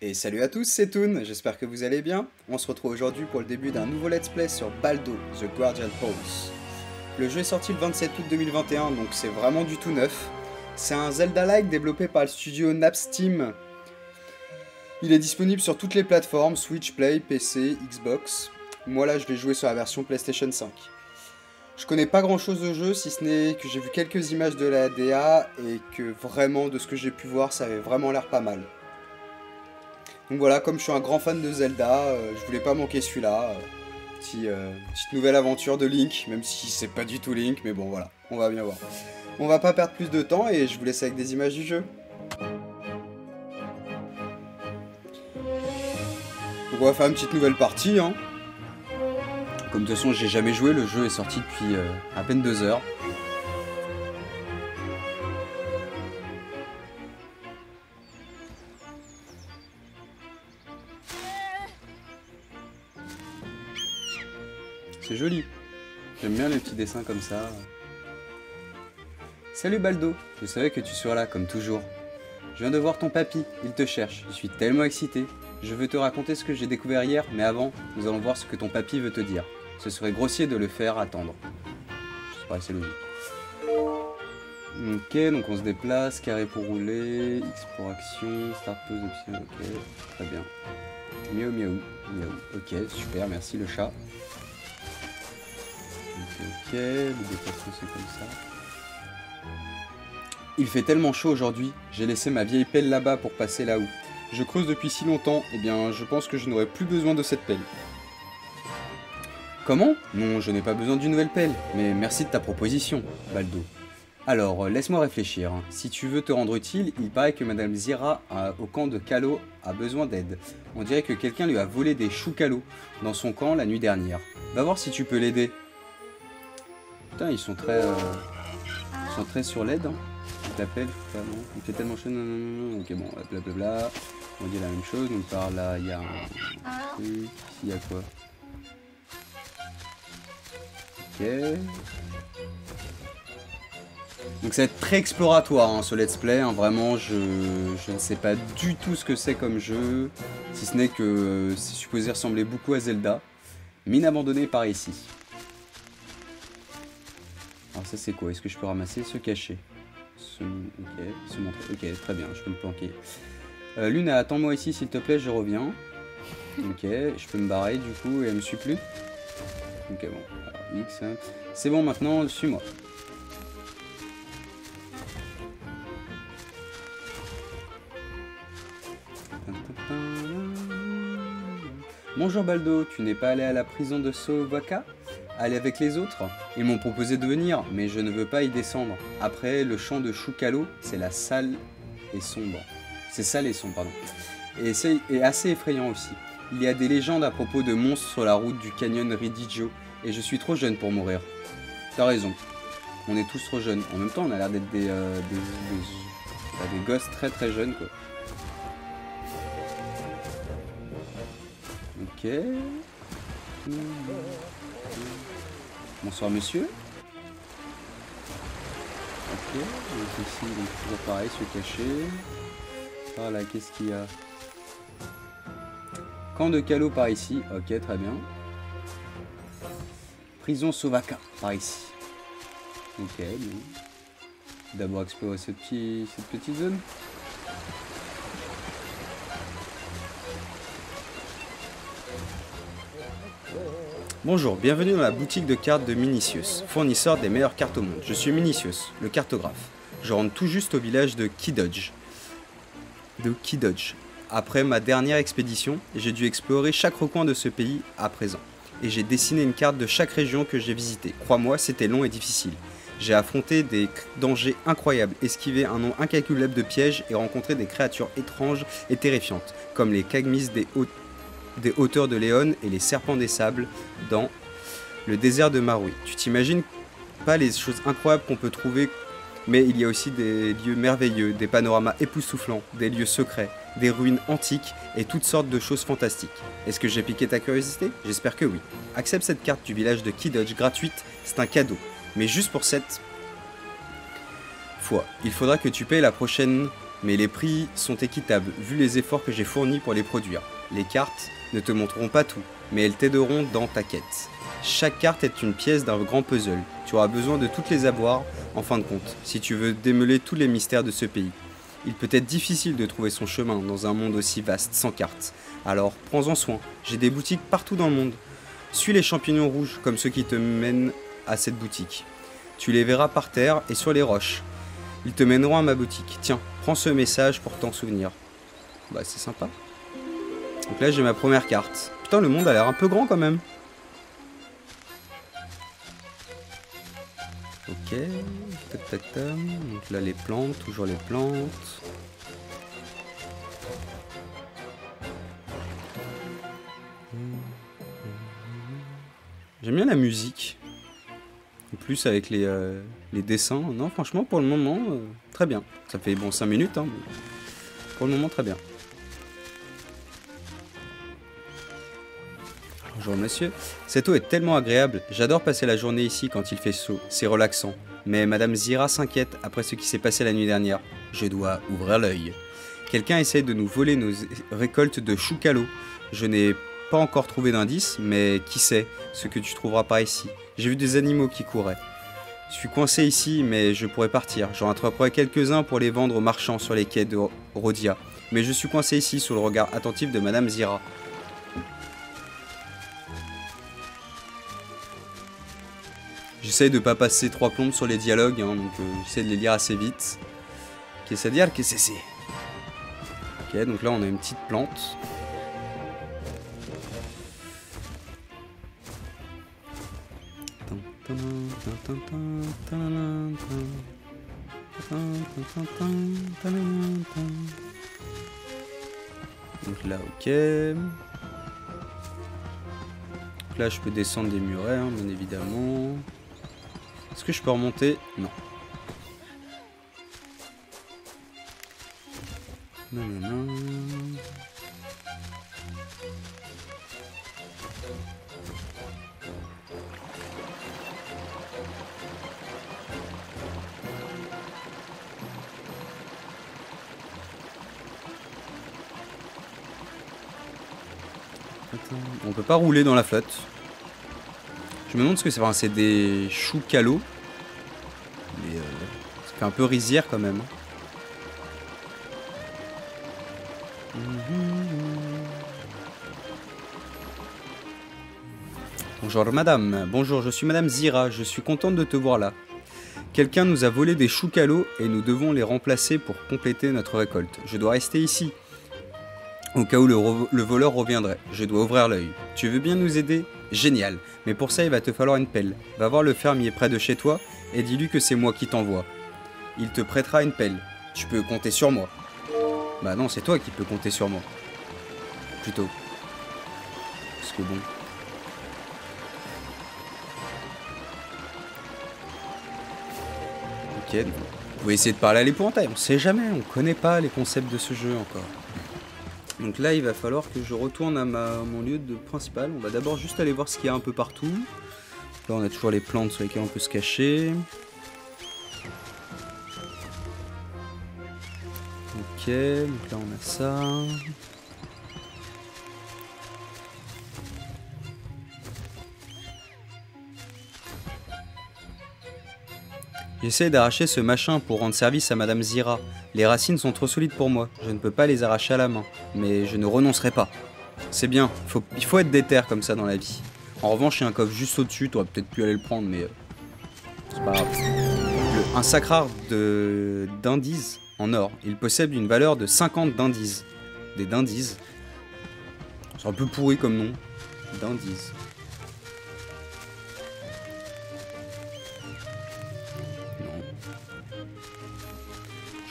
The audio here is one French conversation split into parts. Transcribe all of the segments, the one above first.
Et salut à tous, c'est Toon, j'espère que vous allez bien. On se retrouve aujourd'hui pour le début d'un nouveau let's play sur Baldo, The Guardian Pulse. Le jeu est sorti le 27 août 2021, donc c'est vraiment du tout neuf. C'est un Zelda-like développé par le studio Napsteam. Il est disponible sur toutes les plateformes, Switch, Play, PC, Xbox. Moi là je vais jouer sur la version PlayStation 5. Je connais pas grand chose au jeu, si ce n'est que j'ai vu quelques images de la DA et que vraiment de ce que j'ai pu voir ça avait vraiment l'air pas mal. Donc voilà, comme je suis un grand fan de Zelda, je voulais pas manquer celui-là. Petite nouvelle aventure de Link, même si c'est pas du tout Link, mais bon voilà, on va bien voir. On va pas perdre plus de temps et je vous laisse avec des images du jeu. Donc on va faire une petite nouvelle partie, hein. Comme de toute façon j'ai jamais joué, le jeu est sorti depuis à peine 2 heures. C'est joli. J'aime bien les petits dessins comme ça. Salut Baldo, je savais que tu serais là comme toujours. Je viens de voir ton papy, il te cherche. Je suis tellement excité. Je veux te raconter ce que j'ai découvert hier, mais avant, nous allons voir ce que ton papy veut te dire. Ce serait grossier de le faire attendre. Ça paraissait logique. Ok, donc on se déplace, carré pour rouler, X pour action, start pause option, ok, très bien. Miaou miaou, miaou, ok, super, merci le chat. Ok, le déplacement c'est comme ça. Il fait tellement chaud aujourd'hui, j'ai laissé ma vieille pelle là-bas pour passer là-haut. Je creuse depuis si longtemps, eh bien je pense que je n'aurai plus besoin de cette pelle. Comment? Non, je n'ai pas besoin d'une nouvelle pelle, mais merci de ta proposition, Baldo. Alors, laisse-moi réfléchir. Si tu veux te rendre utile, il paraît que Madame Zira au camp de Kalo a besoin d'aide. On dirait que quelqu'un lui a volé des choux Kalo dans son camp la nuit dernière. Va voir si tu peux l'aider. Putain, ils sont très sur l'aide. Hein. Il t'appelle, il fait tellement chaud, non. Ok, bon, blablabla. On dit la même chose, donc par là, il y a un truc. Ici, il y a quoi? Ok. Donc ça va être très exploratoire, hein, ce let's play. Hein. Vraiment, je ne sais pas du tout ce que c'est comme jeu. Si ce n'est que c'est supposé ressembler beaucoup à Zelda. Mine abandonnée par ici. Alors ça c'est quoi? Est-ce que je peux ramasser? Se cacher. Ok, se montrer. Ok, très bien, je peux me planquer. Luna, attends-moi ici s'il te plaît, je reviens. Ok, je peux me barrer du coup et elle me suit plus. Ok, bon, alors, X. Hein. C'est bon maintenant, suis-moi. Bonjour Baldo, tu n'es pas allé à la prison de Sovaka? Aller avec les autres? Ils m'ont proposé de venir, mais je ne veux pas y descendre. Après, le champ de Choukalo, c'est la salle et sombre. C'est sale et sombre, pardon. Et c'est assez effrayant aussi. Il y a des légendes à propos de monstres sur la route du canyon Ridijo, et je suis trop jeune pour mourir. T'as raison. On est tous trop jeunes. En même temps, on a l'air d'être des gosses très très jeunes, quoi. Ok. Bonsoir monsieur. Ok, donc ici donc toujours pareil, se cacher. Par là, qu'est-ce qu'il y a? Camp de Kalo par ici, ok très bien. Prison Sovaka par ici. Ok, bon. D'abord explorer cette petite zone. Bonjour, bienvenue dans la boutique de cartes de Minicius, fournisseur des meilleures cartes au monde. Je suis Minicius, le cartographe. Je rentre tout juste au village de Kidodge. Après ma dernière expédition, j'ai dû explorer chaque recoin de ce pays à présent. Et j'ai dessiné une carte de chaque région que j'ai visitée. Crois-moi, c'était long et difficile. J'ai affronté des dangers incroyables, esquivé un nombre incalculable de pièges et rencontré des créatures étranges et terrifiantes, comme les Kagmis des hauteurs de Léon et les serpents des sables dans le désert de Marui. Tu t'imagines pas les choses incroyables qu'on peut trouver, mais il y a aussi des lieux merveilleux, des panoramas époustouflants, des lieux secrets, des ruines antiques et toutes sortes de choses fantastiques. Est-ce que j'ai piqué ta curiosité? J'espère que oui. Accepte cette carte du village de Kidodge gratuite, c'est un cadeau, mais juste pour cette fois. Il faudra que tu payes la prochaine mais les prix sont équitables vu les efforts que j'ai fournis pour les produire. Les cartes ne te montreront pas tout, mais elles t'aideront dans ta quête. Chaque carte est une pièce d'un grand puzzle. Tu auras besoin de toutes les avoir, en fin de compte, si tu veux démêler tous les mystères de ce pays. Il peut être difficile de trouver son chemin dans un monde aussi vaste, sans cartes. Alors, prends-en soin. J'ai des boutiques partout dans le monde. Suis les champignons rouges, comme ceux qui te mènent à cette boutique. Tu les verras par terre et sur les roches. Ils te mèneront à ma boutique. Tiens, prends ce message pour t'en souvenir. Bah, c'est sympa. Donc là, j'ai ma première carte. Putain, le monde a l'air un peu grand quand même. Ok, tac tac tac. Donc là les plantes, toujours les plantes. J'aime bien la musique. En plus avec les dessins. Non franchement pour le moment, très bien. Ça fait bon 5 minutes, hein, mais pour le moment très bien. Bonjour monsieur. Cette eau est tellement agréable, j'adore passer la journée ici quand il fait chaud, c'est relaxant. Mais Madame Zira s'inquiète après ce qui s'est passé la nuit dernière. Je dois ouvrir l'œil. Quelqu'un essaye de nous voler nos récoltes de choucalo. Je n'ai pas encore trouvé d'indice, mais qui sait ce que tu trouveras par ici. J'ai vu des animaux qui couraient. Je suis coincé ici, mais je pourrais partir. J'en attraperai quelques-uns pour les vendre aux marchands sur les quais de Rhodia. Mais je suis coincé ici sous le regard attentif de Madame Zira. J'essaye de pas passer 3 plombes sur les dialogues, hein, donc j'essaie de les lire assez vite. Qu'est-ce à dire? Qu'est-ce que c'est? Ok, donc là on a une petite plante. Donc là, ok. Donc là je peux descendre des murets, hein, bien évidemment. Est-ce que je peux remonter? Non. Non, non, non. On peut pas rouler dans la flotte. Je me demande ce que c'est. Enfin, c'est des choux calots. Mais ça fait un peu rizière quand même. Bonjour madame. Bonjour, je suis madame Zira. Je suis contente de te voir là. Quelqu'un nous a volé des choux calots et nous devons les remplacer pour compléter notre récolte. Je dois rester ici. Au cas où le voleur reviendrait, je dois ouvrir l'œil. Tu veux bien nous aider? Génial, mais pour ça il va te falloir une pelle. Va voir le fermier près de chez toi et dis-lui que c'est moi qui t'envoie. Il te prêtera une pelle. Tu peux compter sur moi. Bah non, c'est toi qui peux compter sur moi. Plutôt. Parce que bon... Ok, vous pouvez essayer de parler à l'épouvantail, on sait jamais, on connaît pas les concepts de ce jeu encore. Donc là, il va falloir que je retourne à mon lieu de principal. On va d'abord juste aller voir ce qu'il y a un peu partout. Là, on a toujours les plantes sur lesquelles on peut se cacher. Ok, donc là, on a ça. J'essaie d'arracher ce machin pour rendre service à Madame Zira. Les racines sont trop solides pour moi, je ne peux pas les arracher à la main. Mais je ne renoncerai pas. C'est bien, il faut être déter comme ça dans la vie. En revanche, il y a un coffre juste au-dessus, t'aurais peut-être pu aller le prendre, mais... c'est pas grave. Un sacrard d'indices en or. Il possède une valeur de 50 d'indices. Des d'indices. C'est un peu pourri comme nom. D'indices.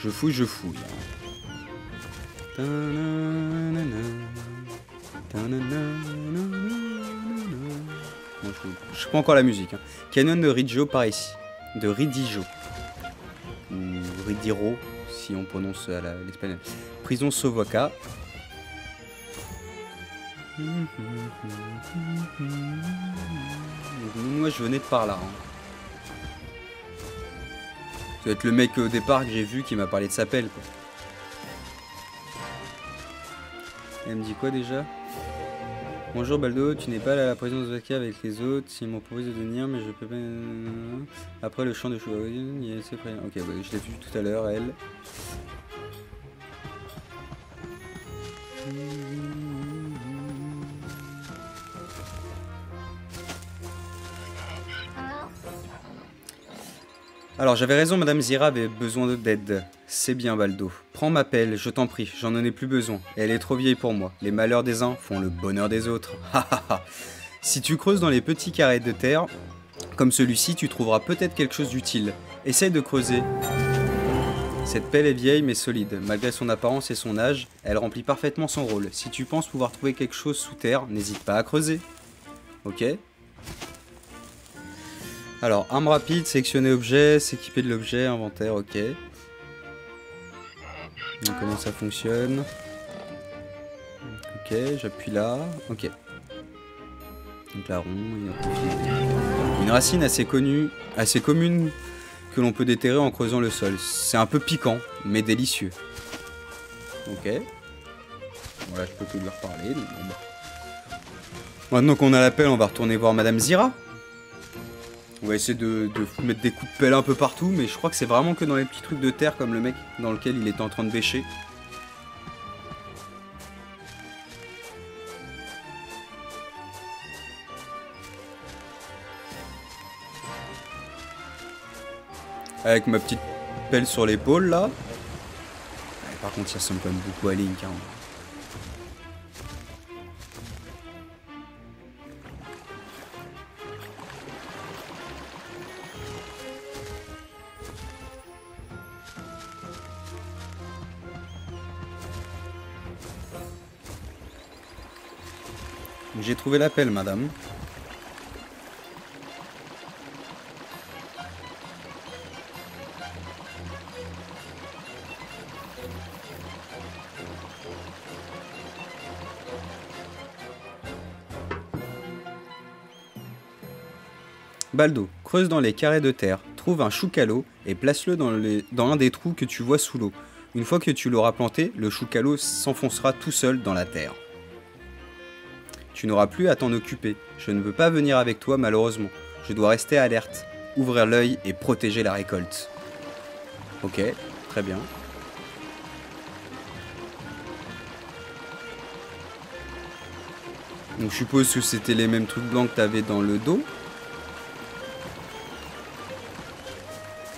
Je fouille, je fouille. Je prends encore la musique. Hein. Canyon de Ridio par ici. De Ridijo. Ou Ridiro, si on prononce à l'espagnol. Prison Sovoka. Moi je venais de par là. Hein. Ça doit être le mec au départ que j'ai vu qui m'a parlé de sa pelle. Quoi. Elle me dit quoi déjà? Bonjour Baldo, tu n'es pas à la présence de Zaka avec les autres. Ils m'ont proposé de venir, mais je peux pas. Après le champ de choix, il y a assez près. Ok, bah, je l'ai vu tout à l'heure, elle. Alors j'avais raison, Madame Zira avait besoin d'aide. C'est bien Baldo. Prends ma pelle, je t'en prie, j'en ai plus besoin. Elle est trop vieille pour moi. Les malheurs des uns font le bonheur des autres. Si tu creuses dans les petits carrés de terre, comme celui-ci, tu trouveras peut-être quelque chose d'utile. Essaye de creuser. Cette pelle est vieille mais solide. Malgré son apparence et son âge, elle remplit parfaitement son rôle. Si tu penses pouvoir trouver quelque chose sous terre, n'hésite pas à creuser. Ok. Alors, arme rapide, sélectionner objet, s'équiper de l'objet, inventaire, ok. Donc, comment ça fonctionne? Ok, j'appuie là, ok. Donc là, rond, et une racine assez connue, assez commune, que l'on peut déterrer en creusant le sol. C'est un peu piquant, mais délicieux. Ok. Voilà, je peux que lui reparler. Donc bon. Maintenant qu'on a la pelle, on va retourner voir Madame Zira. On va essayer de mettre des coups de pelle un peu partout, mais je crois que c'est vraiment que dans les petits trucs de terre, comme le mec dans lequel il était en train de bêcher. Avec ma petite pelle sur l'épaule, là. Ouais, par contre, ça ressemble quand même beaucoup à Link, hein. J'ai trouvé la pelle, madame. Baldo, creuse dans les carrés de terre, trouve un choucalo et place-le dans l'un des trous que tu vois sous l'eau. Une fois que tu l'auras planté, le choucalo s'enfoncera tout seul dans la terre. Tu n'auras plus à t'en occuper. Je ne veux pas venir avec toi malheureusement. Je dois rester alerte, ouvrir l'œil et protéger la récolte. Ok, très bien. Donc je suppose que c'était les mêmes trucs blancs que tu avais dans le dos.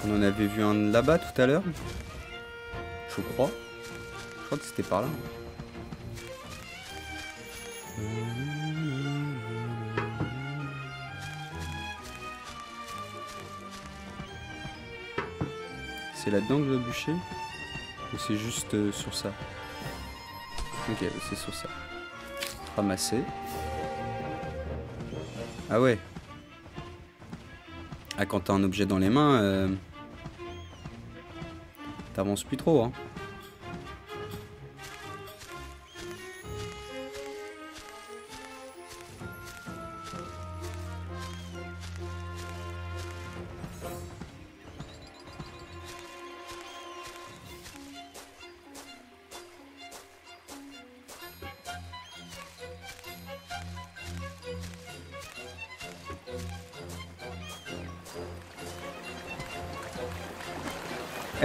On en avait vu un là-bas tout à l'heure. Je crois. Je crois que c'était par là. C'est là-dedans que je dois bûcher? Ou c'est juste sur ça? Ok, c'est sur ça. Ramasser. Ah ouais. Ah, quand t'as un objet dans les mains, t'avances plus trop, hein.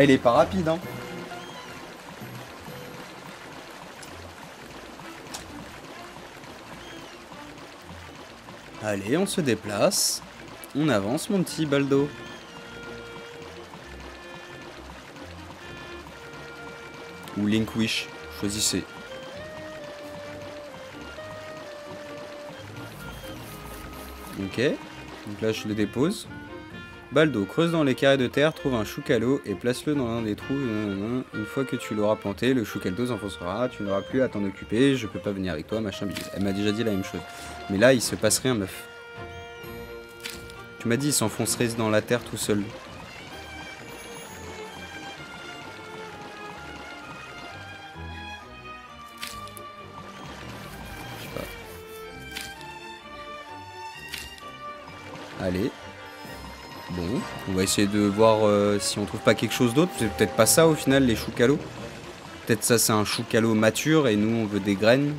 Elle est pas rapide, hein. Allez, on se déplace. On avance, mon petit Baldo. Ou Link Wish, choisissez. Ok, donc là je le dépose. Baldo, creuse dans les carrés de terre, trouve un choucalo et place-le dans l'un des trous. Une fois que tu l'auras planté, le choucalo s'enfoncera, tu n'auras plus à t'en occuper, je peux pas venir avec toi, machin bidule. Elle m'a déjà dit la même chose. Mais là, il se passe rien, meuf. Tu m'as dit, il s'enfoncerait dans la terre tout seul. Je sais pas. Allez. Bon, on va essayer de voir si on trouve pas quelque chose d'autre. C'est peut-être pas ça au final, les choucalos. Peut-être ça c'est un choucalo mature et nous on veut des graines.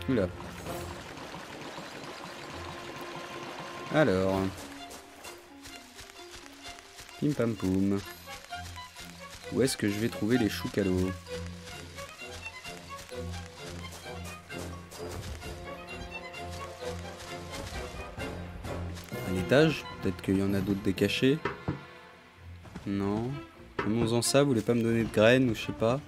Oula. Alors. Pim pam poum. Où est-ce que je vais trouver les choucalos? Un étage? Peut-être qu'il y en a d'autres décachés. Non. Faisons-en ça, vous voulez pas me donner de graines ou je sais pas.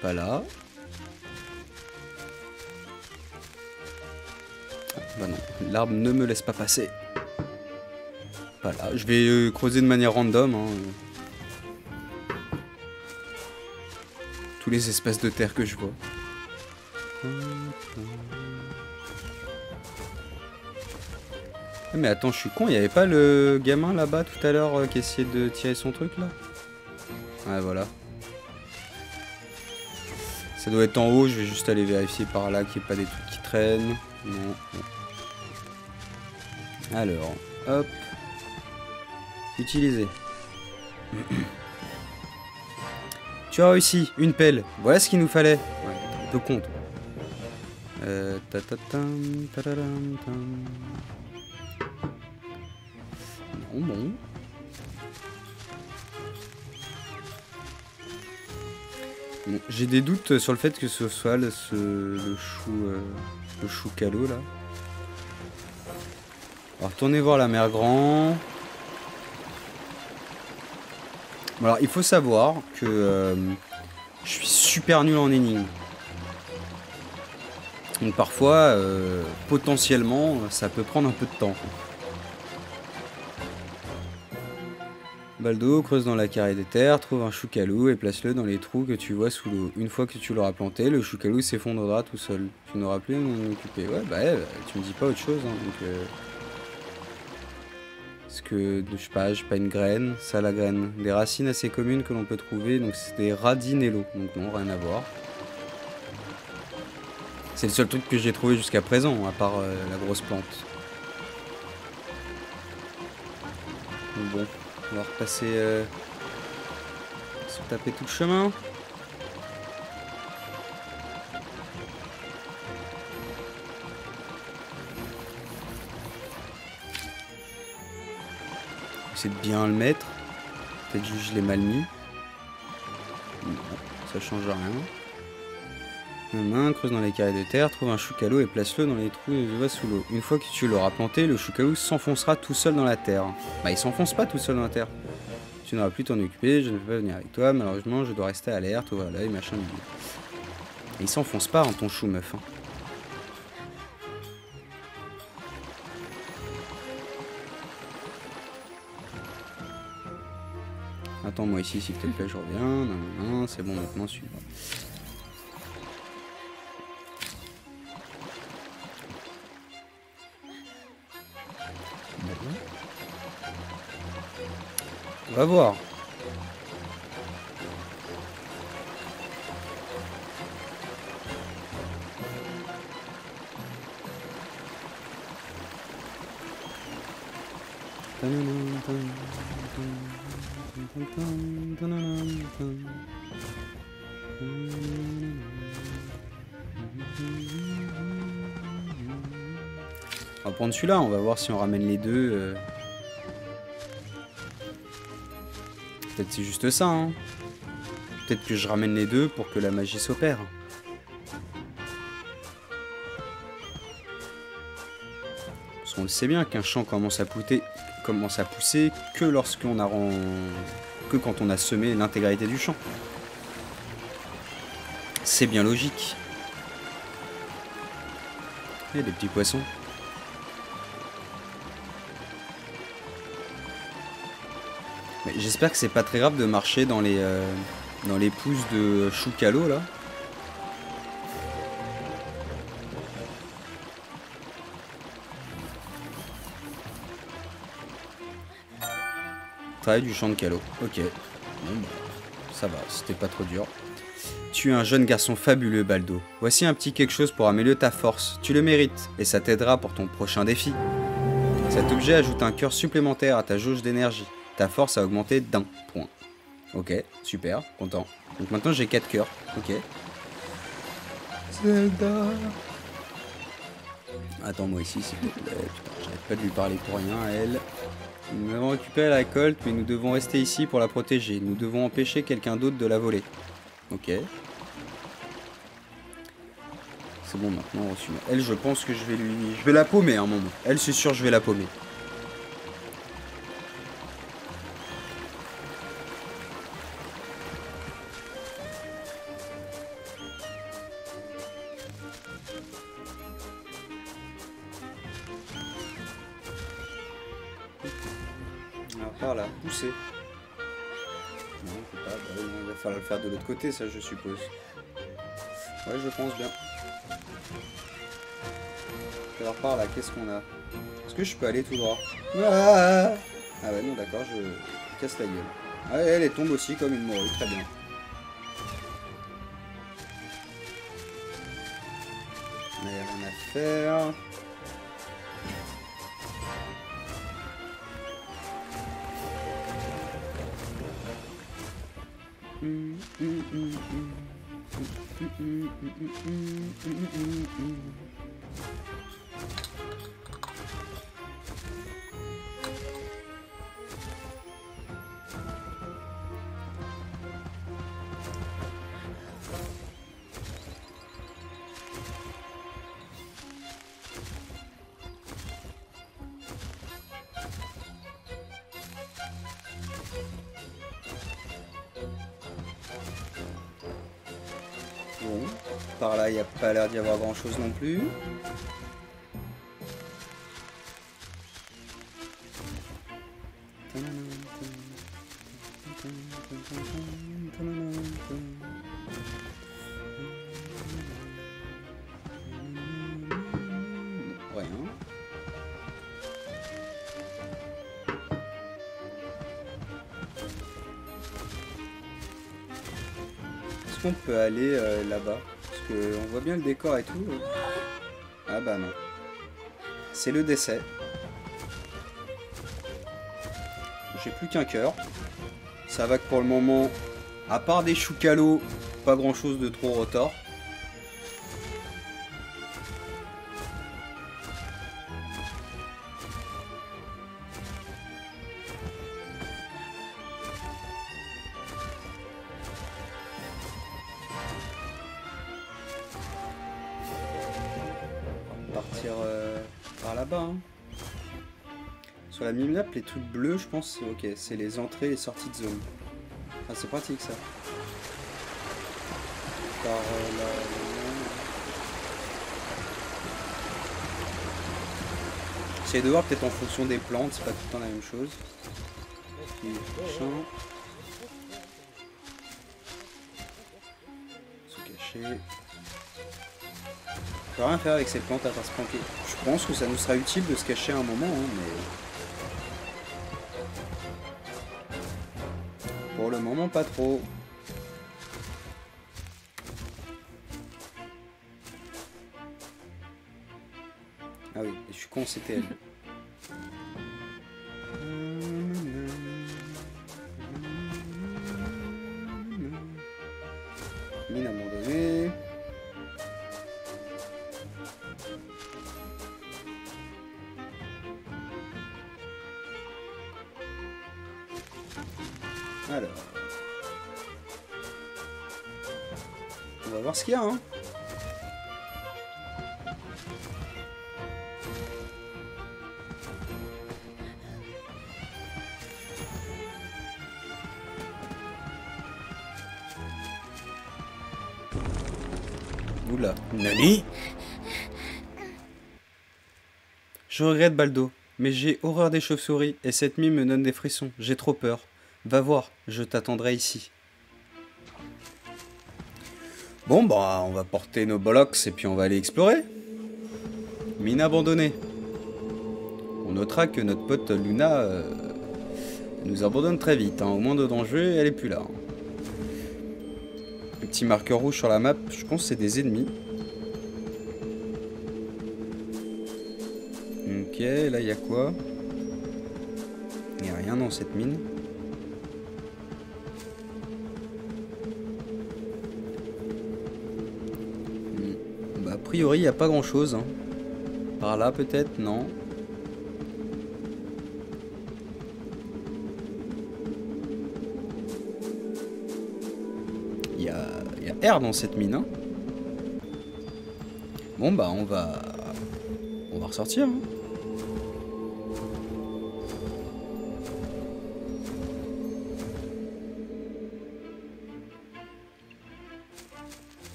Pas là. Bah non, l'arbre ne me laisse pas passer. Pas là. Je vais creuser de manière random. Hein. Tous les espaces de terre que je vois. Mais attends, je suis con, il n'y avait pas le gamin là-bas tout à l'heure qui essayait de tirer son truc là? Ouais, voilà. Ça doit être en haut, je vais juste aller vérifier par là qu'il n'y ait pas des trucs qui traînent. Non. Alors, hop. Utiliser. Tu as réussi, une pelle. Voilà ce qu'il nous fallait. Ouais, un peu con. Bon. Bon, j'ai des doutes sur le fait que ce soit le choucalo là. On va retourner voir la mer Grand. Bon, alors il faut savoir que je suis super nul en énigmes. Donc parfois, potentiellement, ça peut prendre un peu de temps. Baldo, creuse dans la carrée des terres, trouve un choucalou et place-le dans les trous que tu vois sous l'eau. Une fois que tu l'auras planté, le choucalou s'effondrera tout seul. Tu n'auras plus à m'en occuper. Ouais, bah, tu me dis pas autre chose. Hein, donc, est-ce que, je sais pas une graine, ça la graine. Des racines assez communes que l'on peut trouver, donc c'est des radinello. Donc non, rien à voir. C'est le seul truc que j'ai trouvé jusqu'à présent, à part la grosse plante. Donc bon. On va repasser, se taper tout le chemin. Essayer de bien le mettre. Peut-être juste je l'ai mal mis. Non, ça change rien. Main, creuse dans les carrés de terre, trouve un choucalou et place-le dans les trous et va sous l'eau. Une fois que tu l'auras planté, le choucalou s'enfoncera tout seul dans la terre. Bah il s'enfonce pas tout seul dans la terre. Tu n'auras plus t'en occuper, je ne peux pas venir avec toi, malheureusement je dois rester alerte, ouvrir l'œil, machin bidule. Et il s'enfonce pas en ton chou meuf. Hein. Attends-moi ici s'il te plaît, je reviens. Non, c'est bon maintenant, suis-moi. On va voir. On va prendre celui-là, on va voir si on ramène les deux. Peut-être c'est juste ça, hein. Peut-être que je ramène les deux pour que la magie s'opère. Parce qu'on le sait bien qu'un champ commence à pousser que lorsqu'on a que quand on a semé l'intégralité du champ. C'est bien logique. Il y a des petits poissons. Mais j'espère que c'est pas très grave de marcher dans les pousses de choucalo là. Travail du champ de Calo. Ok. Bon, bah, ça va, c'était pas trop dur. Tu es un jeune garçon fabuleux, Baldo. Voici un petit quelque chose pour améliorer ta force. Tu le mérites, et ça t'aidera pour ton prochain défi. Cet objet ajoute un cœur supplémentaire à ta jauge d'énergie. Ta force a augmenté d'1 point. Ok, super, content. Donc maintenant j'ai 4 cœurs. Ok. Zelda. Attends-moi ici, s'il te plaît. Putain, j'arrête pas de lui parler pour rien à elle. Nous avons récupéré la récolte, mais nous devons rester ici pour la protéger. Nous devons empêcher quelqu'un d'autre de la voler. Ok. C'est bon, maintenant, reçu. Elle, je pense que je vais la paumer à un moment. Elle, c'est sûr, je vais la paumer. Alors, par là, pousser. Non, on peut pas. Bah, il va falloir le faire de l'autre côté, ça, je suppose. Ouais, je pense bien. Alors par là, qu'est-ce qu'on a? Est-ce que je peux aller tout droit? Ah ouais, non, d'accord, je casse la gueule. Ah, elle tombe aussi comme une morue, très bien. Il n'y a rien à faire. Bon, par là, il n'y a pas l'air d'y avoir grand chose non plus. Rien. Est-ce qu'on peut aller là-bas? Parce qu'on voit bien le décor et tout. Ah bah non. C'est le décès. J'ai plus qu'un cœur. Ça va que pour le moment, à part des choucalos, pas grand chose de trop retors. Partir par là-bas. Hein. Sur la mini-map, les trucs bleus, je pense, ok, c'est les entrées et les sorties de zone. Ah, c'est pratique ça. Par là. J'essaie de voir peut-être en fonction des plantes, c'est pas tout le temps la même chose. Se cacher. On peut rien faire avec ces plantes à part se planquer. Je pense que ça nous sera utile de se cacher à un moment, hein, mais... Pour le moment, pas trop. Ah oui, et je suis con, c'était elle. Mine abandonnée. Alors. On va voir ce qu'il y a, hein. Oula. Nani? Je regrette, Baldo, mais j'ai horreur des chauves-souris et cette mine me donne des frissons. J'ai trop peur. Va voir, je t'attendrai ici. Bon, bah, on va porter nos bollocks et puis on va aller explorer. Mine abandonnée. On notera que notre pote Luna Elle nous abandonne très vite, hein. Au moindre danger, elle est plus là. Hein. Le petit marqueur rouge sur la map, je pense que c'est des ennemis. Ok, là il y a quoi? Il n'y a rien dans cette mine. Bah, a priori, il n'y a pas grand chose. Hein. Par là, peut-être? Non. Il y a R dans cette mine. Hein. Bon, bah, on va ressortir. Hein.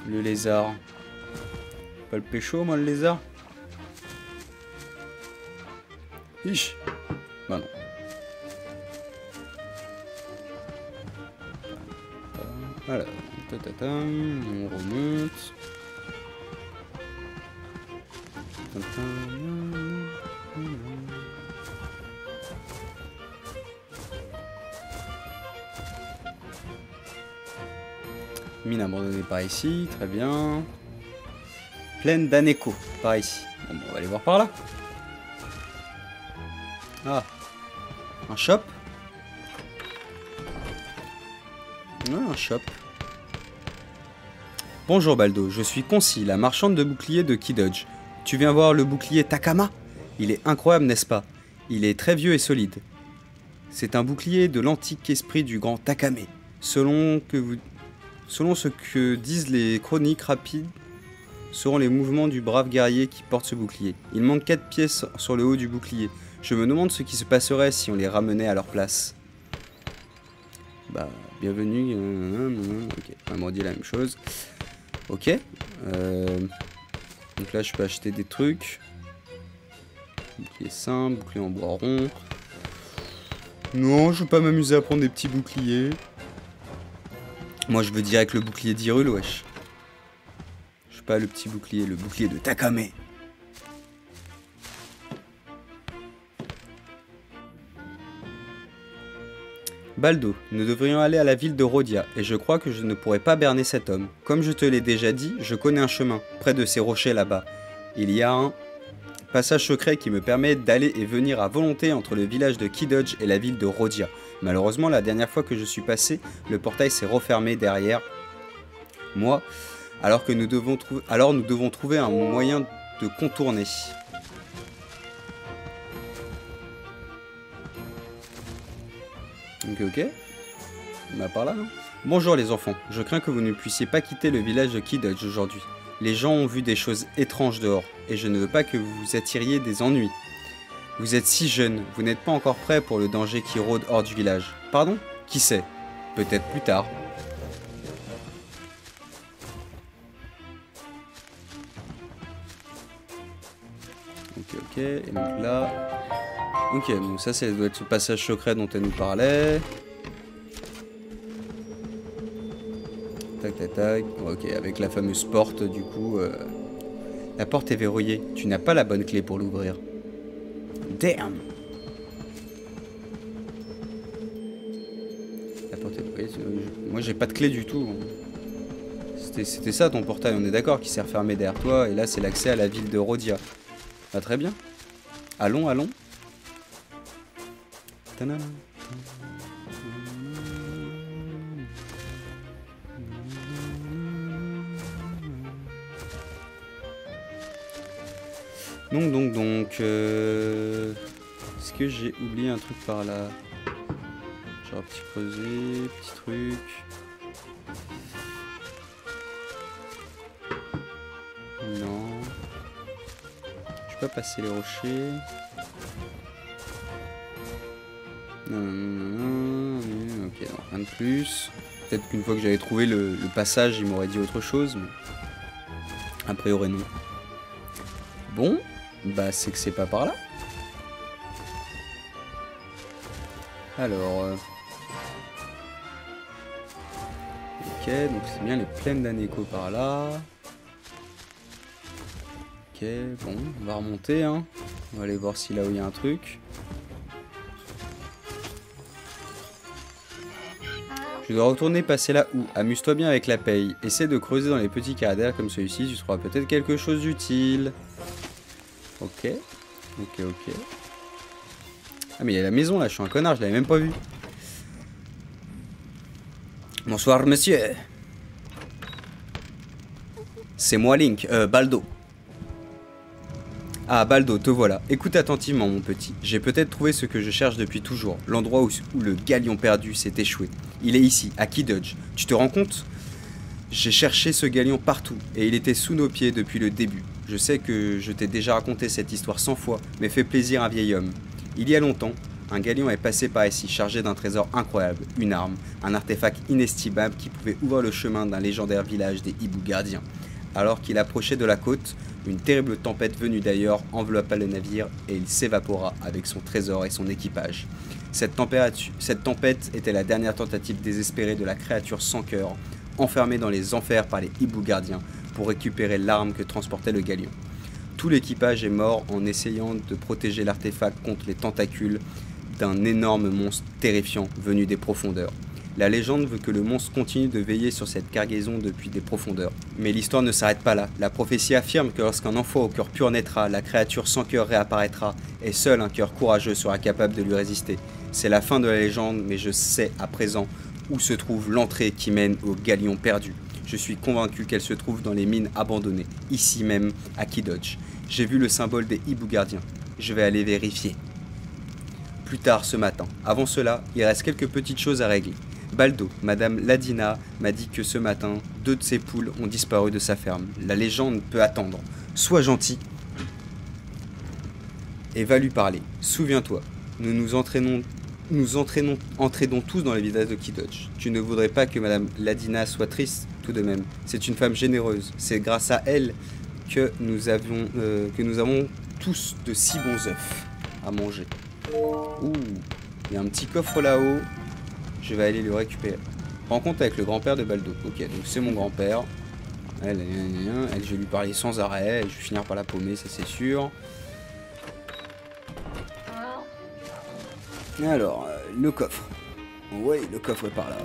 Le lézard. Pas le pécho, moi, le lézard. Ish. Bah non. Voilà. On remonte. Mine abandonnée par ici, très bien. Plaine d'Aneko, par ici. Bon, on va aller voir par là. Ah, un shop. Ouais, un shop. Bonjour Baldo, je suis Concy, la marchande de boucliers de Kidodge. Tu viens voir le bouclier Takama? Il est incroyable, n'est-ce pas? Il est très vieux et solide. C'est un bouclier de l'antique esprit du grand Takame. Selon ce que disent les chroniques rapides, seront les mouvements du brave guerrier qui porte ce bouclier. Il manque 4 pièces sur le haut du bouclier. Je me demande ce qui se passerait si on les ramenait à leur place. Bah, bienvenue. Ok, on m'a dit la même chose. Ok. Donc là, je peux acheter des trucs. Bouclier simple, bouclier en bois rond. Non, je veux pas m'amuser à prendre des petits boucliers. Moi, je veux direct le bouclier d'Hyrule, wesh. Je veux pas le petit bouclier, le bouclier de Takame. Baldo, nous devrions aller à la ville de Rhodia, et je crois que je ne pourrai pas berner cet homme. Comme je te l'ai déjà dit, je connais un chemin, près de ces rochers là-bas. Il y a un passage secret qui me permet d'aller et venir à volonté entre le village de Kidodge et la ville de Rhodia. Malheureusement, la dernière fois que je suis passé, le portail s'est refermé derrière moi, alors nous devons trouver un moyen de contourner. Ok. Bah par là, hein. Bonjour les enfants, je crains que vous ne puissiez pas quitter le village de Kidodge aujourd'hui. Les gens ont vu des choses étranges dehors, et je ne veux pas que vous vous attiriez des ennuis. Vous êtes si jeune, vous n'êtes pas encore prêt pour le danger qui rôde hors du village. Pardon? Qui sait? Peut-être plus tard. Ok, et donc là... Ok, donc ça, ça doit être ce passage secret dont elle nous parlait. Tac, tac, tac. Ok, avec la fameuse porte, du coup... La porte est verrouillée. Tu n'as pas la bonne clé pour l'ouvrir. Damn! La porte est verrouillée. Moi, j'ai pas de clé du tout. C'était ça ton portail, on est d'accord, qui s'est refermé derrière toi. Et là, c'est l'accès à la ville de Rhodia. Ah, très bien. Allons, allons. Tanana. Donc, est-ce que j'ai oublié un truc par là? Genre un petit creuset, petit truc. Non. Je peux pas passer les rochers. Non. Ok, non, rien de plus. Peut-être qu'une fois que j'avais trouvé le passage, il m'aurait dit autre chose, mais a priori non. Bon, bah c'est que c'est pas par là. Alors... Ok, donc c'est bien les plaines d'Aneko par là. Ok, bon, on va remonter, hein. On va aller voir si là où il y a un truc. Je dois retourner passer là où. Amuse-toi bien avec la paye. Essaie de creuser dans les petits carrières comme celui-ci, tu trouveras peut-être quelque chose d'utile. Ok. Ok. Ah mais il y a la maison là, je suis un connard, je l'avais même pas vu. Bonsoir monsieur. C'est moi Link, Baldo. Ah Baldo, te voilà. Écoute attentivement mon petit. J'ai peut-être trouvé ce que je cherche depuis toujours. L'endroit où le galion perdu s'est échoué. Il est ici, à Key-Dodge. Tu te rends compte? J'ai cherché ce galion partout, et il était sous nos pieds depuis le début. Je sais que je t'ai déjà raconté cette histoire 100 fois, mais fais plaisir à un vieil homme. Il y a longtemps, un galion est passé par ici, chargé d'un trésor incroyable, une arme, un artefact inestimable qui pouvait ouvrir le chemin d'un légendaire village des hiboux gardiens. Alors qu'il approchait de la côte, une terrible tempête venue d'ailleurs enveloppa le navire et il s'évapora avec son trésor et son équipage. Cette tempête était la dernière tentative désespérée de la créature sans cœur, enfermée dans les enfers par les hiboux gardiens pour récupérer l'arme que transportait le galion. Tout l'équipage est mort en essayant de protéger l'artefact contre les tentacules d'un énorme monstre terrifiant venu des profondeurs. La légende veut que le monstre continue de veiller sur cette cargaison depuis des profondeurs. Mais l'histoire ne s'arrête pas là. La prophétie affirme que lorsqu'un enfant au cœur pur naîtra, la créature sans cœur réapparaîtra, et seul un cœur courageux sera capable de lui résister. C'est la fin de la légende, mais je sais à présent où se trouve l'entrée qui mène au galion perdu. Je suis convaincu qu'elle se trouve dans les mines abandonnées, ici même, à Key-Dodge. J'ai vu le symbole des hiboux gardiens. Je vais aller vérifier. Plus tard ce matin. Avant cela, il reste quelques petites choses à régler. Baldo, Madame Ladina, m'a dit que ce matin, 2 de ses poules ont disparu de sa ferme. La légende peut attendre. Sois gentil et va lui parler. Souviens-toi, nous entraînons tous dans les villages de Key-Dodge. Tu ne voudrais pas que Madame Ladina soit triste, tout de même. C'est une femme généreuse. C'est grâce à elle que nous avons tous de si bons œufs à manger. Ouh, il y a un petit coffre là-haut. Je vais aller le récupérer. Rencontre avec le grand-père de Baldo. Ok, donc c'est mon grand-père. Elle, je vais lui parler sans arrêt. Je vais finir par la paumer, ça c'est sûr. Alors, le coffre. Oui, le coffre est par là.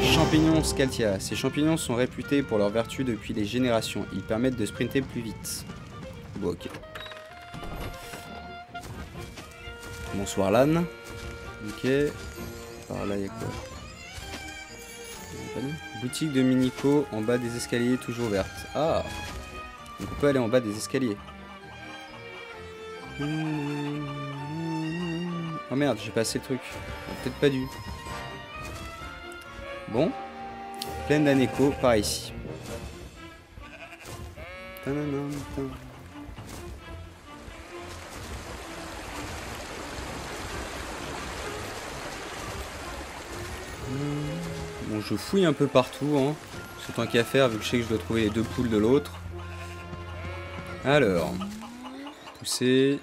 Champignons Scaltia. Ces champignons sont réputés pour leur vertu depuis les générations. Ils permettent de sprinter plus vite. Bon, ok. Bonsoir l'âne. Ok. Par là, il y a quoi? Boutique de Minico en bas des escaliers, toujours verte. Ah! Donc on peut aller en bas des escaliers. Oh merde, j'ai passé le truc. Peut-être pas dû. Bon. Plaine d'Aneco, par ici. Bon, je fouille un peu partout, hein. C'est tant qu'à faire, vu que je sais que je dois trouver les 2 poules de l'autre. Alors. Pousser.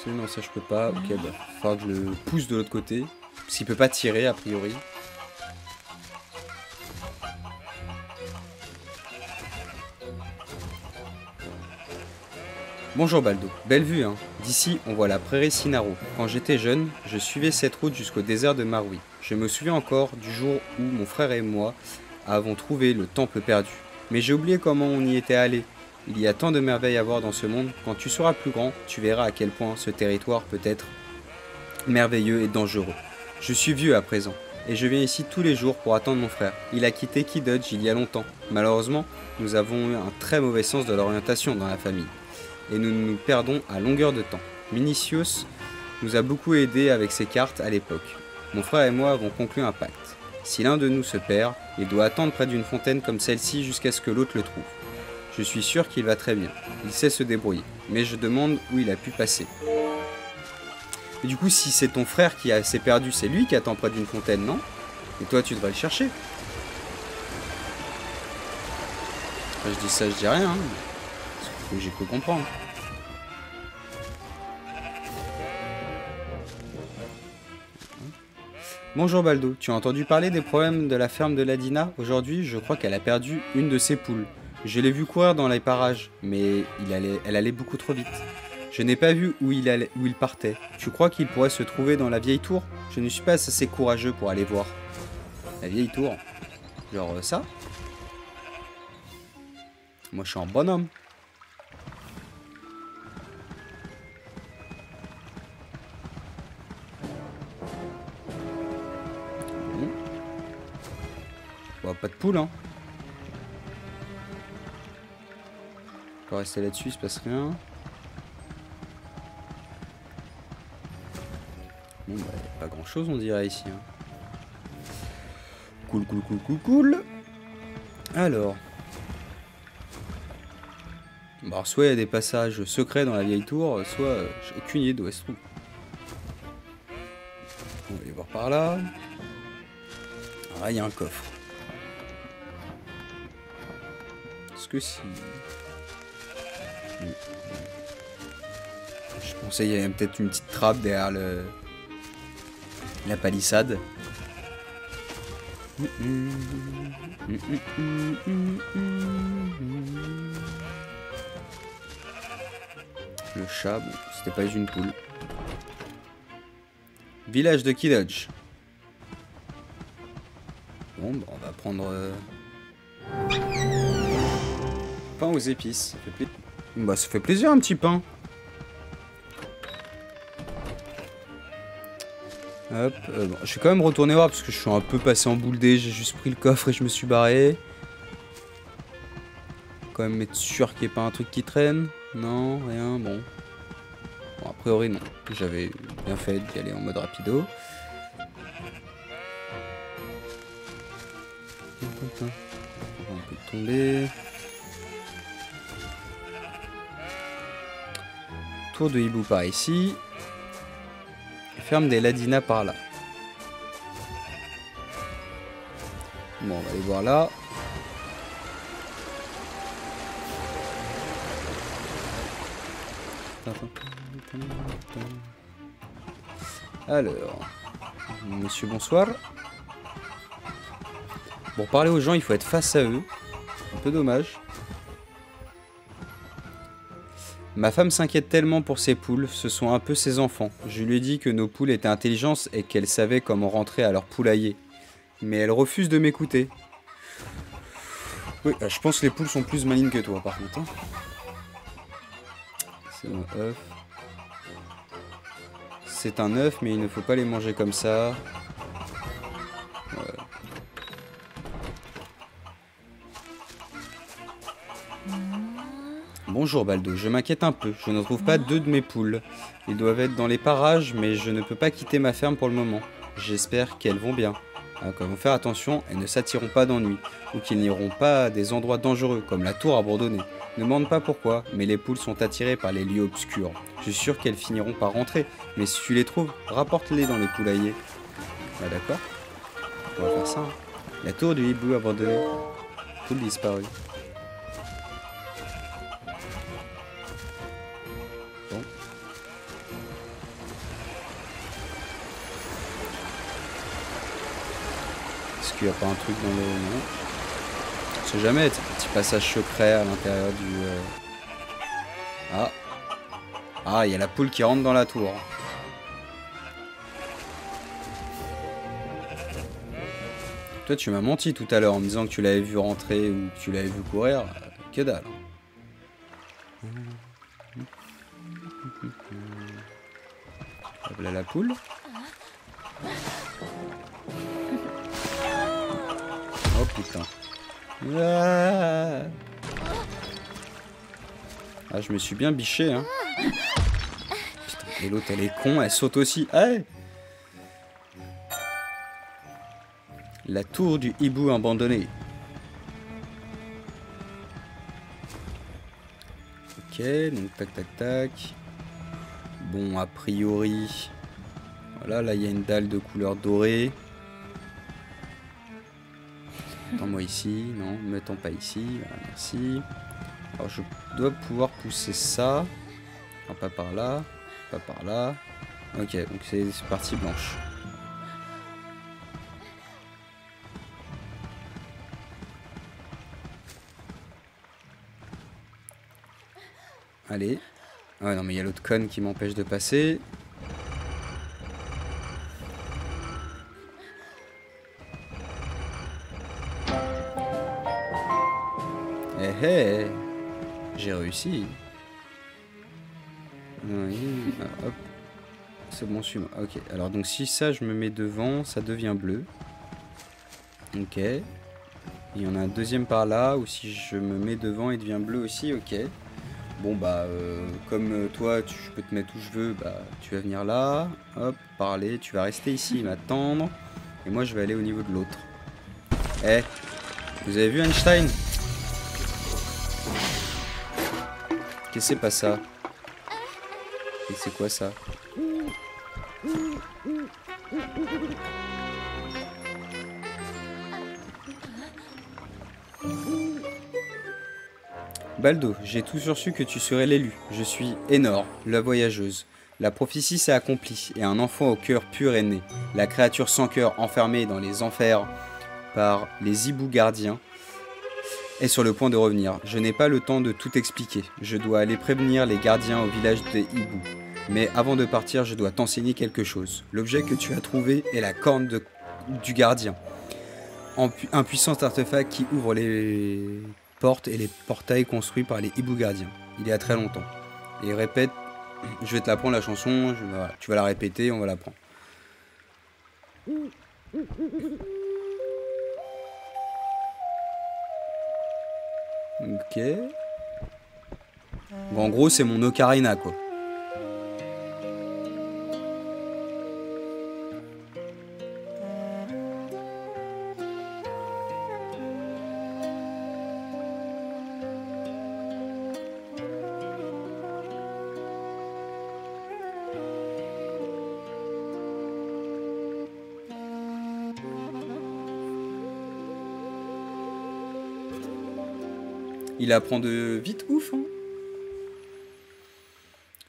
Non, ça je peux pas. Ok, bah, il va falloir que je le pousse de l'autre côté. Parce qu'il peut pas tirer, a priori. Bonjour Baldo, belle vue hein. D'ici, on voit la prairie Sinaro. Quand j'étais jeune, je suivais cette route jusqu'au désert de Marui. Je me souviens encore du jour où mon frère et moi avons trouvé le temple perdu. Mais j'ai oublié comment on y était allé. Il y a tant de merveilles à voir dans ce monde. Quand tu seras plus grand, tu verras à quel point ce territoire peut être merveilleux et dangereux. Je suis vieux à présent, et je viens ici tous les jours pour attendre mon frère. Il a quitté Key-Dodge il y a longtemps. Malheureusement, nous avons eu un très mauvais sens de l'orientation dans la famille. Et nous nous perdons à longueur de temps. Minicius nous a beaucoup aidé avec ses cartes à l'époque. Mon frère et moi avons conclu un pacte. Si l'un de nous se perd, il doit attendre près d'une fontaine comme celle-ci jusqu'à ce que l'autre le trouve. Je suis sûr qu'il va très bien. Il sait se débrouiller. Mais je demande où il a pu passer. Et du coup, si c'est ton frère qui s'est perdu, c'est lui qui attend près d'une fontaine, non? Et toi, tu devrais le chercher. Enfin, je dis ça, je dis rien. Hein. C'est ce que j'ai cru comprendre. Bonjour Baldo, tu as entendu parler des problèmes de la ferme de Ladina? Aujourd'hui, je crois qu'elle a perdu une de ses poules. Je l'ai vu courir dans les parages, mais elle allait beaucoup trop vite. Je n'ai pas vu où il partait. Tu crois qu'il pourrait se trouver dans la vieille tour? Je ne suis pas assez courageux pour aller voir. La vieille tour? Genre ça? Moi, je suis un bonhomme. Bon. Bon, pas de poule, hein. On va rester là-dessus, il se passe rien. Bon, bah, pas grand-chose, on dirait, ici. Hein. Cool, cool, cool, cool, cool. Alors... Bon, alors soit il y a des passages secrets dans la vieille tour, soit j'ai aucune idée d'où elle se trouve. On va aller voir par là. Ah, il y a un coffre. Est-ce que si... Je pensais qu'il y avait peut-être une petite trappe derrière la palissade. Le chat, bon, c'était pas une poule. Village de Kidodge. Bon, bah, on va prendre... pain aux épices. Ça fait plaisir. Bah, ça fait plaisir un petit pain. Hop, bon, je vais quand même retourner voir parce que je suis un peu passé en boule dé. J'ai juste pris le coffre et je me suis barré. Quand même être sûr qu'il n'y ait pas un truc qui traîne. Non, rien, bon. Bon, a priori, non. J'avais bien fait d'y aller en mode rapido. On peut tomber. Tour de hibou par ici. Ferme des Ladinas par là. Bon, on va aller voir là. Alors, monsieur, bonsoir. Pour parler aux gens, il faut être face à eux. Un peu dommage. Ma femme s'inquiète tellement pour ses poules, ce sont un peu ses enfants. Je lui ai dit que nos poules étaient intelligentes et qu'elles savaient comment rentrer à leur poulailler. Mais elle refuse de m'écouter. Oui, je pense que les poules sont plus malines que toi par contre. Hein. C'est un œuf. C'est un œuf, mais il ne faut pas les manger comme ça. Ouais. Bonjour Baldo, je m'inquiète un peu. Je ne trouve pas deux de mes poules. Ils doivent être dans les parages, mais je ne peux pas quitter ma ferme pour le moment. J'espère qu'elles vont bien. Alors, elles vont faire attention, elles ne s'attireront pas d'ennui, ou qu'ils n'iront pas à des endroits dangereux, comme la tour abandonnée. Ne demande pas pourquoi, mais les poules sont attirées par les lieux obscurs. Je suis sûr qu'elles finiront par rentrer, mais si tu les trouves, rapporte-les dans les poulaillers. Ah d'accord. On va faire ça. Hein. La tour du hibou abandonnée. Poule disparue. Bon. Est-ce qu'il n'y a pas un truc dans le... Non. On sait jamais, petit passage secret à l'intérieur du... Ah. Ah, il y a la poule qui rentre dans la tour. Toi, tu m'as menti tout à l'heure en me disant que tu l'avais vu rentrer ou que tu l'avais vu courir. Que dalle. Voilà la poule. Oh putain. Ah, je me suis bien biché, hein. Putain, et l'autre, elle est con, elle saute aussi. Hey, la tour du hibou abandonnée. Ok, donc tac tac tac. Bon, a priori... Voilà, là, il y a une dalle de couleur dorée. Attends-moi ici. Non, ne mettons pas ici. Voilà, merci. Alors, je dois pouvoir pousser ça. Non, pas par là. Pas par là. Ok, donc c'est partie blanche. Allez. Ah non mais il y a l'autre conne qui m'empêche de passer. Eh eh, j'ai réussi. Oui, ah, hop. C'est bon, suis-moi. Ok, alors donc si ça je me mets devant, ça devient bleu. Ok. Il y en a un deuxième par là, ou si je me mets devant, il devient bleu aussi, ok. Bon bah, comme toi, je peux te mettre où je veux, bah tu vas venir là, hop, parler, tu vas rester ici, m'attendre. Et moi je vais aller au niveau de l'autre. Eh, vous avez vu Einstein? Qu'est-ce que c'est pas ça? Et c'est quoi ça? Baldo, j'ai toujours su que tu serais l'élu. Je suis Énor, la voyageuse. La prophétie s'est accomplie et un enfant au cœur pur est né. La créature sans cœur enfermée dans les enfers par les hiboux gardiens est sur le point de revenir. Je n'ai pas le temps de tout expliquer. Je dois aller prévenir les gardiens au village des hiboux. Mais avant de partir, je dois t'enseigner quelque chose. L'objet que tu as trouvé est la corne du gardien. Un puissant artefact qui ouvre les portes et les portails construits par les hiboux gardiens. Il y a très longtemps. Et répète, je vais te l'apprendre la chanson, voilà, tu vas la répéter, on va l'apprendre. Ok. Bon, en gros, c'est mon ocarina, quoi. Il apprend de vite ouf, hein.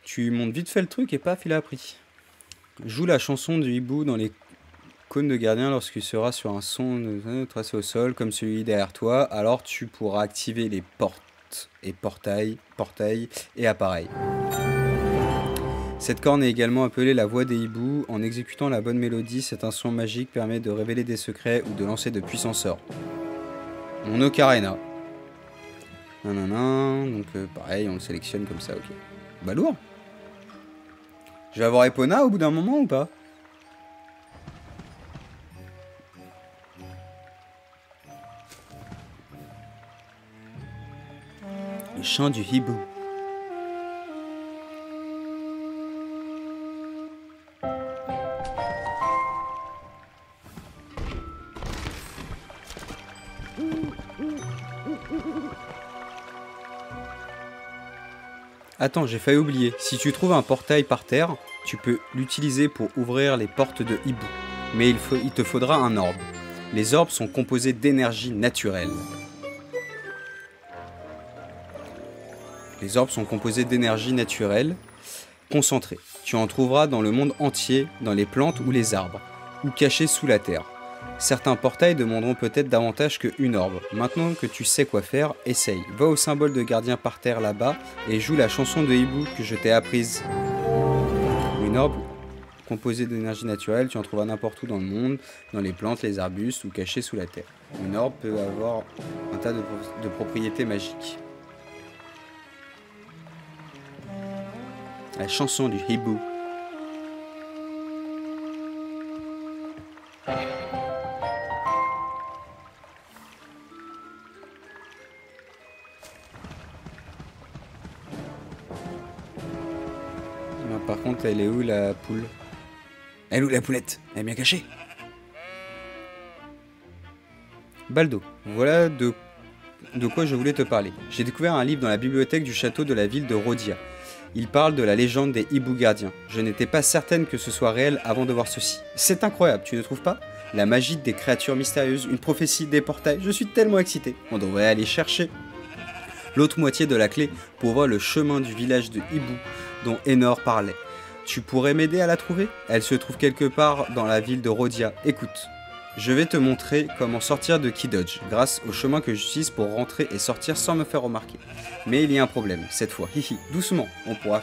Tu montes vite fait le truc et paf, il a appris. Joue la chanson du hibou dans les cônes de gardien lorsqu'il sera sur un son tracé au sol comme celui derrière toi. Alors tu pourras activer les portes et portails et appareils. Cette corne est également appelée la voix des hiboux. En exécutant la bonne mélodie, cet instrument magique permet de révéler des secrets ou de lancer de puissants sorts. Mon ocarina. Nanana, donc pareil, on le sélectionne comme ça, ok. Bah lourd. Je vais avoir Epona au bout d'un moment ou pas? Le chant du hibou. Attends, j'ai failli oublier. Si tu trouves un portail par terre, tu peux l'utiliser pour ouvrir les portes de hibou. Mais il te faudra un orbe. Les orbes sont composés d'énergie naturelle. Les orbes sont composés d'énergie naturelle concentrée. Tu en trouveras dans le monde entier, dans les plantes ou les arbres, ou cachés sous la terre. Certains portails demanderont peut-être davantage qu'une orbe. Maintenant que tu sais quoi faire, essaye. Va au symbole de gardien par terre là-bas et joue la chanson de hibou que je t'ai apprise. Une orbe composée d'énergie naturelle, tu en trouveras n'importe où dans le monde, dans les plantes, les arbustes ou cachés sous la terre. Une orbe peut avoir un tas de propriétés magiques. La chanson du hibou. Par contre, elle est où la poule? Elle est où la poulette? Elle est bien cachée. Baldo, voilà de quoi je voulais te parler. J'ai découvert un livre dans la bibliothèque du château de la ville de Rhodia. Il parle de la légende des hiboux gardiens. Je n'étais pas certaine que ce soit réel avant de voir ceci. C'est incroyable, tu ne trouves pas? La magie des créatures mystérieuses, une prophétie, des portails, je suis tellement excité. On devrait aller chercher l'autre moitié de la clé pour voir le chemin du village de hibou dont Énor parlait. Tu pourrais m'aider à la trouver? Elle se trouve quelque part dans la ville de Rhodia. Écoute. Je vais te montrer comment sortir de Key-Dodge, grâce au chemin que j'utilise pour rentrer et sortir sans me faire remarquer. Mais il y a un problème, cette fois. Hihi, doucement, on pourra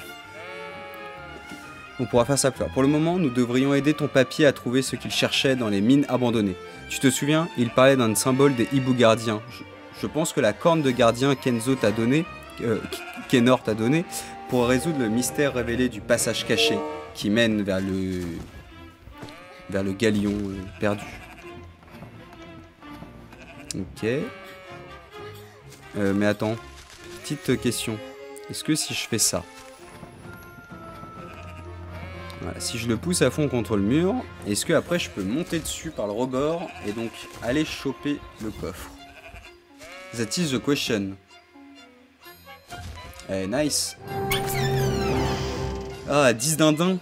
faire ça plus tard. Pour le moment, nous devrions aider ton papy à trouver ce qu'il cherchait dans les mines abandonnées. Tu te souviens, il parlait d'un symbole des hiboux gardiens. Je pense que la corne de gardien Kenzo t'a donné, Kenor t'a donné, pour résoudre le mystère révélé du passage caché qui mène vers le galion perdu. Ok. Mais attends, petite question. Est-ce que si je fais ça, voilà, si je le pousse à fond contre le mur, est-ce que après je peux monter dessus par le rebord et donc aller choper le coffre? That is the question. Nice. Ah, 10 dindins.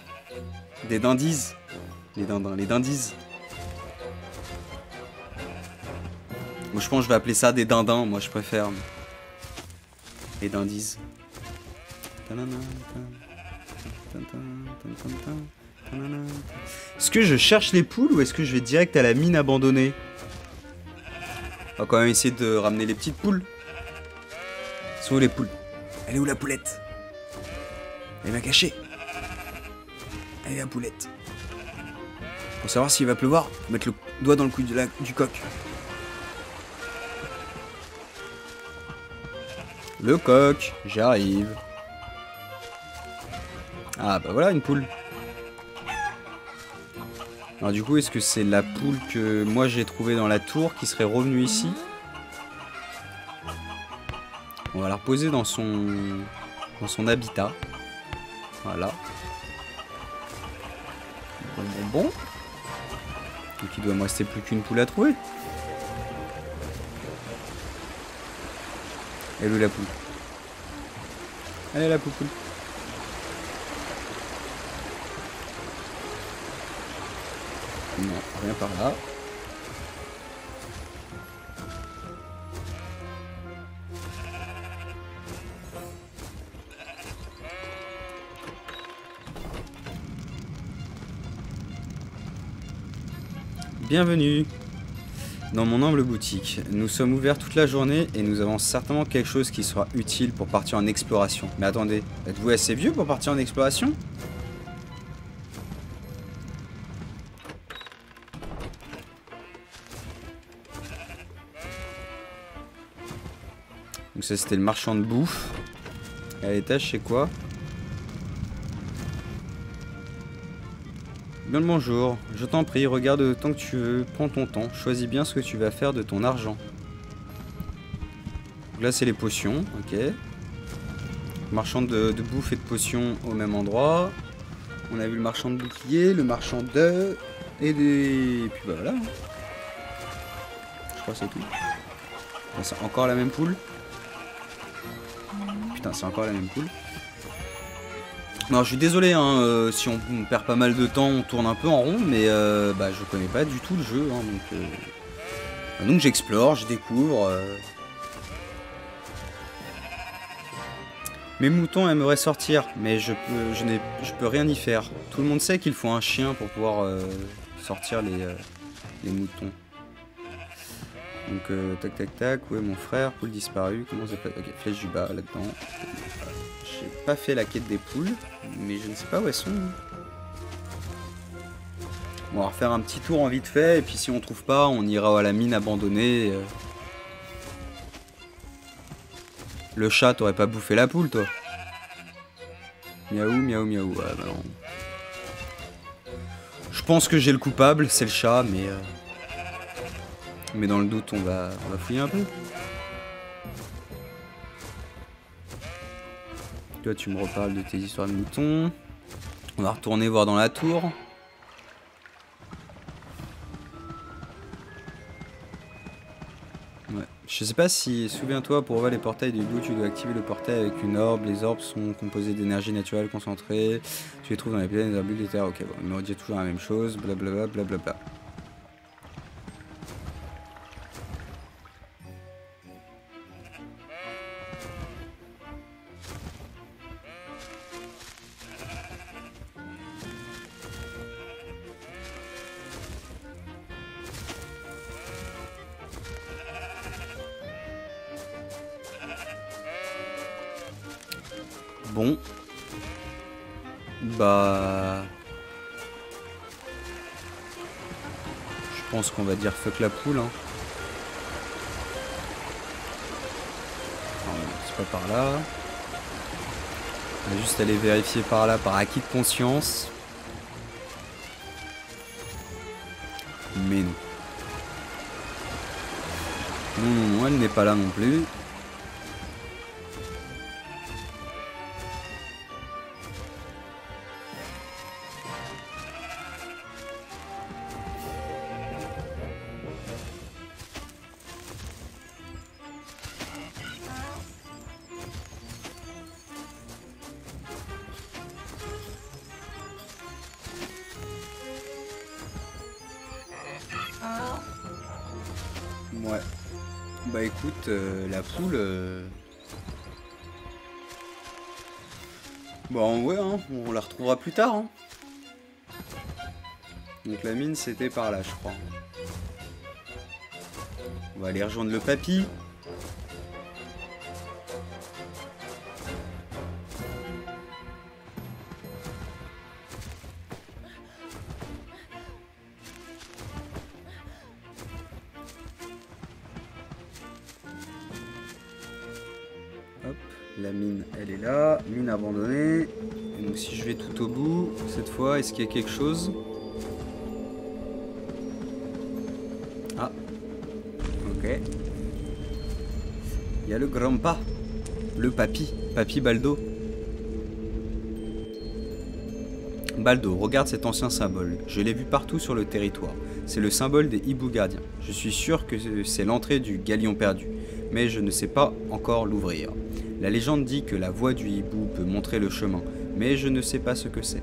Des dindies. Les dindins, les dindies. Moi, je pense que je vais appeler ça des dindins, moi je préfère. Les dindies. Est-ce que je cherche les poules ou est-ce que je vais direct à la mine abandonnée? On va quand même essayer de ramener les petites poules. Sont où les poules? Elle est où la poulette? Elle va cacher. Elle est la poulette. Pour savoir s'il va pleuvoir, mettre le doigt dans le cou du coq. Le coq, j'arrive. Ah bah voilà une poule. Alors du coup, est-ce que c'est la poule que moi j'ai trouvée dans la tour qui serait revenue ici? On va la reposer dans son habitat. Voilà. Bon. Donc il doit me rester plus qu'une poule à trouver. Elle est où la poule? Elle est la poule. Non, rien par là. Bienvenue dans mon humble boutique. Nous sommes ouverts toute la journée et nous avons certainement quelque chose qui sera utile pour partir en exploration. Mais attendez, êtes-vous assez vieux pour partir en exploration? Donc ça c'était le marchand de bouffe. Et à l'étage c'est quoi? Bien le bonjour, je t'en prie, regarde autant que tu veux, prends ton temps, choisis bien ce que tu vas faire de ton argent. Donc là c'est les potions, ok. Marchand de bouffe et de potions au même endroit. On a vu le marchand de bouclier, le marchand d'œufs et des... Et puis bah voilà. Je crois que c'est tout. C'est encore la même poule. Putain, c'est encore la même poule. Non, je suis désolé, hein, si on perd pas mal de temps, on tourne un peu en rond, mais bah, je connais pas du tout le jeu, hein, donc j'explore, je découvre. Mes moutons aimeraient sortir, mais je peux rien y faire. Tout le monde sait qu'il faut un chien pour pouvoir sortir les moutons. Donc tac tac tac, où est mon frère? Poule disparue, comment ça s'appelle? Ok, flèche du bas là-dedans. J'ai pas fait la quête des poules, mais je ne sais pas où elles sont. On va refaire un petit tour en vite fait, et puis si on trouve pas, on ira à la mine abandonnée. Le chat, t'aurais pas bouffé la poule, toi? Miaou, miaou, miaou. Ah, bah non. Je pense que j'ai le coupable, c'est le chat, mais dans le doute, on va fouiller un peu. Toi, tu me reparles de tes histoires de moutons. On va retourner voir dans la tour. Ouais. Je sais pas si, souviens-toi, pour ouvrir les portails du bout, tu dois activer le portail avec une orbe. Les orbes sont composées d'énergie naturelle concentrée. Tu les trouves dans les plaines, des bulles, des terres. Ok, bon, il me redit toujours la même chose. Blablabla, blablabla. Bon. Bah... Je pense qu'on va dire fuck la poule, hein. C'est pas par là. On va juste aller vérifier par là, par acquis de conscience. Mais non. Non, elle n'est pas là non plus. Ouais. Bah écoute, la poule... Bon ouais, hein, on la retrouvera plus tard. Hein. Donc la mine c'était par là je crois. On va aller rejoindre le papy. Hop, la mine elle est là, mine abandonnée. Et donc si je vais tout au bout, cette fois, est-ce qu'il y a quelque chose? Ah, ok. Il y a le grand-pa, le papy, papy Baldo. Baldo, regarde cet ancien symbole. Je l'ai vu partout sur le territoire. C'est le symbole des hiboux gardiens. Je suis sûr que c'est l'entrée du galion perdu, mais je ne sais pas encore l'ouvrir. La légende dit que la voix du hibou peut montrer le chemin, mais je ne sais pas ce que c'est.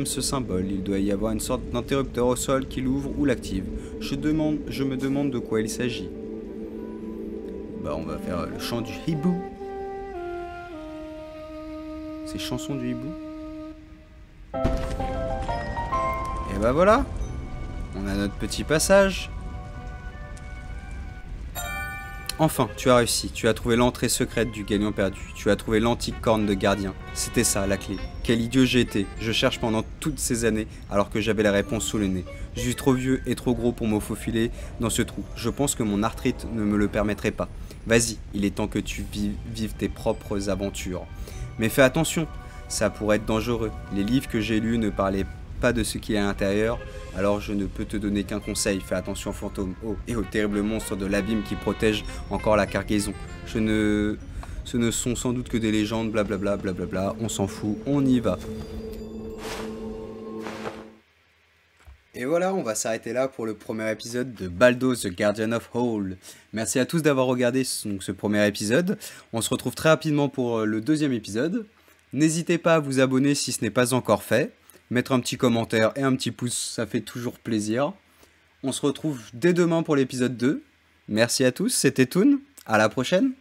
Ce symbole, il doit y avoir une sorte d'interrupteur au sol qui l'ouvre ou l'active. Je me demande de quoi il s'agit. Bah, on va faire le chant du hibou. C'est chanson du hibou. Et bah voilà, on a notre petit passage. Enfin, tu as réussi, tu as trouvé l'entrée secrète du galion perdu, tu as trouvé l'antique corne de gardien. C'était ça, la clé. Quel idiot j'ai été, je cherche pendant toutes ces années alors que j'avais la réponse sous le nez. Je suis trop vieux et trop gros pour me faufiler dans ce trou. Je pense que mon arthrite ne me le permettrait pas. Vas-y, il est temps que tu vives tes propres aventures. Mais fais attention, ça pourrait être dangereux. Les livres que j'ai lus ne parlaient pas de ce qu'il y a à l'intérieur, alors je ne peux te donner qu'un conseil, fais attention aux fantômes et aux terribles monstres de l'abîme qui protègent encore la cargaison. Ce ne sont sans doute que des légendes, blablabla, blablabla, on s'en fout, on y va. Et voilà, on va s'arrêter là pour le premier épisode de Baldo, The Guardian of Hole. Merci à tous d'avoir regardé ce premier épisode. On se retrouve très rapidement pour le deuxième épisode. N'hésitez pas à vous abonner si ce n'est pas encore fait. Mettre un petit commentaire et un petit pouce, ça fait toujours plaisir. On se retrouve dès demain pour l'épisode 2. Merci à tous, c'était Toon. À la prochaine.